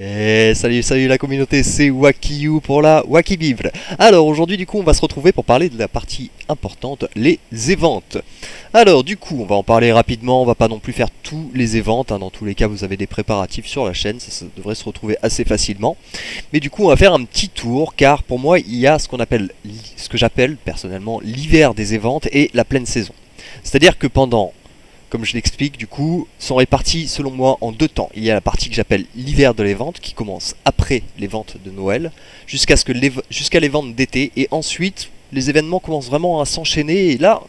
Et salut la communauté, c'est Wakiyu pour la Waki Bible. Alors aujourd'hui du coup on va se retrouver pour parler de la partie importante, les events. Alors du coup on va en parler rapidement, on va pas non plus faire tous les events, hein. Dans tous les cas vous avez des préparatifs sur la chaîne, ça devrait se retrouver assez facilement. Mais du coup on va faire un petit tour car pour moi il y a ce que j'appelle personnellement l'hiver des events et la pleine saison. C'est-à-dire que pendant, comme je l'explique, du coup, sont répartis selon moi en deux temps. Il y a la partie que j'appelle l'hiver de les ventes, qui commence après les ventes de Noël, jusqu'à les ventes d'été, et ensuite les événements commencent vraiment à s'enchaîner, et là,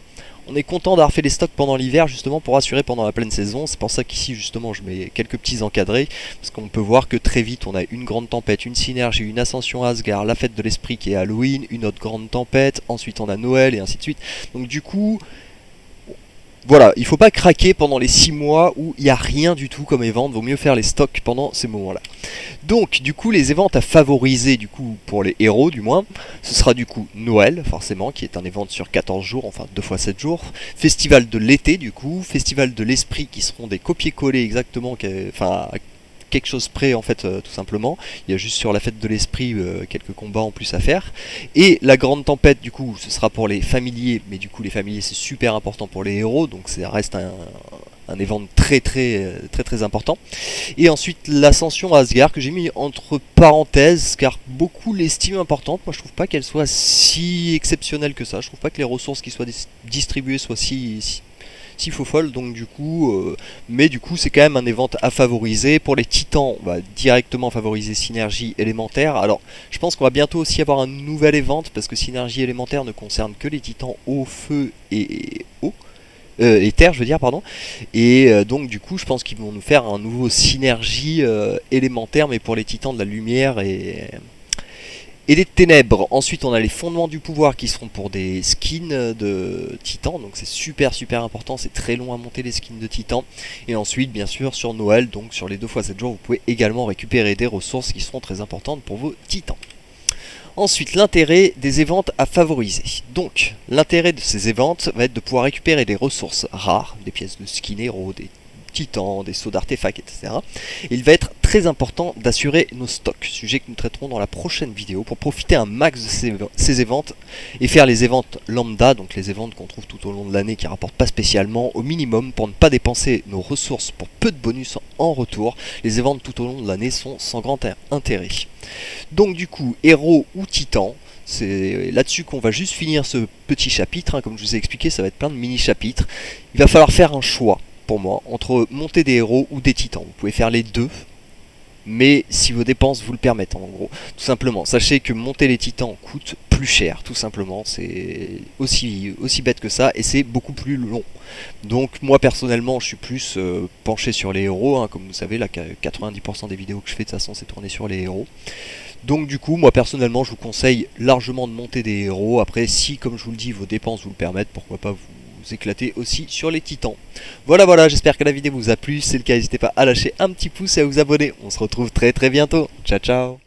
on est content d'avoir fait les stocks pendant l'hiver, justement pour assurer pendant la pleine saison. C'est pour ça qu'ici, justement, je mets quelques petits encadrés, parce qu'on peut voir que très vite, on a une grande tempête, une synergie, une ascension à Asgard, la fête de l'esprit qui est Halloween, une autre grande tempête, ensuite on a Noël, et ainsi de suite. Donc du coup, voilà, il faut pas craquer pendant les 6 mois où il n'y a rien du tout comme event, vaut mieux faire les stocks pendant ces moments-là. Donc du coup les events à favoriser du coup pour les héros du moins, ce sera du coup Noël forcément qui est un event sur 14 jours, enfin 2 fois 7 jours, Festival de l'été du coup, Festival de l'esprit qui seront des copier-coller exactement, enfin quelque chose près en fait tout simplement. Il y a juste sur la fête de l'esprit quelques combats en plus à faire. Et la grande tempête du coup ce sera pour les familiers, mais du coup les familiers c'est super important pour les héros, donc ça reste un event très important. Et ensuite l'ascension à Asgard que j'ai mis entre parenthèses car beaucoup l'estiment importante. Moi je trouve pas qu'elle soit si exceptionnelle que ça. Je trouve pas que les ressources qui soient distribuées soient si faux folle, donc du coup mais du coup c'est quand même un event à favoriser. Pour les titans on va directement favoriser synergie élémentaire. Alors je pense qu'on va bientôt aussi avoir un nouvel event parce que synergie élémentaire ne concerne que les titans eau, feu et eau et terre je veux dire pardon, et donc du coup je pense qu'ils vont nous faire un nouveau synergie élémentaire mais pour les titans de la lumière et des ténèbres. Ensuite on a les fondements du pouvoir qui seront pour des skins de titans, donc c'est super important, c'est très long à monter les skins de titans. Et ensuite bien sûr sur Noël, donc sur les 2 fois 7 jours, vous pouvez également récupérer des ressources qui seront très importantes pour vos titans. Ensuite, l'intérêt des events à favoriser. Donc, l'intérêt de ces events va être de pouvoir récupérer des ressources rares, des pièces de skin héros, des titans, des sauts d'artefacts, etc. Et il va être très important d'assurer nos stocks, sujet que nous traiterons dans la prochaine vidéo, pour profiter un max de ces events et faire les events lambda, donc les events qu'on trouve tout au long de l'année qui ne rapportent pas spécialement, au minimum pour ne pas dépenser nos ressources pour peu de bonus en retour. Les events tout au long de l'année sont sans grand intérêt. Donc du coup, héros ou titan, c'est là-dessus qu'on va juste finir ce petit chapitre, hein. Comme je vous ai expliqué, ça va être plein de mini-chapitres. Il va falloir faire un choix, pour moi, entre monter des héros ou des titans. Vous pouvez faire les deux, mais si vos dépenses vous le permettent, en gros. Tout simplement, sachez que monter les titans coûte plus cher, tout simplement. C'est aussi bête que ça, et c'est beaucoup plus long. Donc moi personnellement, je suis plus penché sur les héros, hein. Comme vous savez, là, 90% des vidéos que je fais de toute façon, c'est tourné sur les héros. Donc du coup, moi personnellement, je vous conseille largement de monter des héros. Après, si, comme je vous le dis, vos dépenses vous le permettent, pourquoi pas vous éclater aussi sur les titans. Voilà, j'espère que la vidéo vous a plu. Si c'est le cas, n'hésitez pas à lâcher un petit pouce et à vous abonner. On se retrouve très bientôt. Ciao